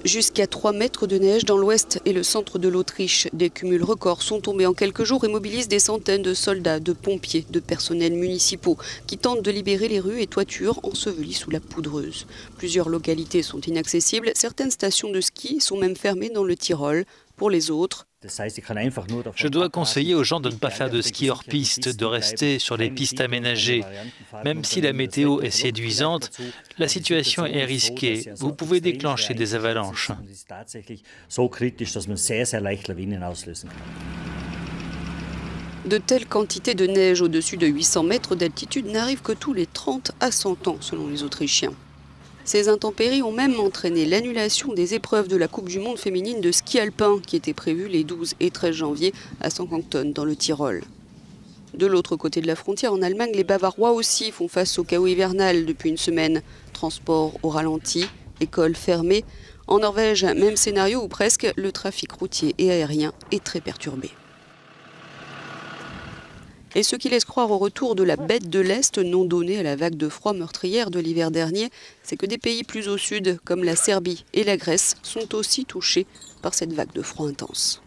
Jusqu'à 3 mètres de neige dans l'ouest et le centre de l'Autriche. Des cumuls records sont tombés en quelques jours et mobilisent des centaines de soldats, de pompiers, de personnels municipaux qui tentent de libérer les rues et toitures ensevelies sous la poudreuse. Plusieurs localités sont inaccessibles, certaines stations de ski sont même fermées dans le Tyrol. Pour les autres, je dois conseiller aux gens de ne pas faire de ski hors piste, de rester sur les pistes aménagées. Même si la météo est séduisante, la situation est risquée. Vous pouvez déclencher des avalanches. De telles quantités de neige au-dessus de 800 mètres d'altitude n'arrivent que tous les 30 à 100 ans, selon les Autrichiens. Ces intempéries ont même entraîné l'annulation des épreuves de la Coupe du Monde féminine de ski alpin qui étaient prévues les 12 et 13 janvier à Sankt-Anton dans le Tyrol. De l'autre côté de la frontière, en Allemagne, les Bavarois aussi font face au chaos hivernal depuis une semaine. Transport au ralenti, écoles fermées. En Norvège, même scénario ou presque, le trafic routier et aérien est très perturbé. Et ce qui laisse croire au retour de la bête de l'Est non donnée à la vague de froid meurtrière de l'hiver dernier, c'est que des pays plus au sud, comme la Serbie et la Grèce, sont aussi touchés par cette vague de froid intense.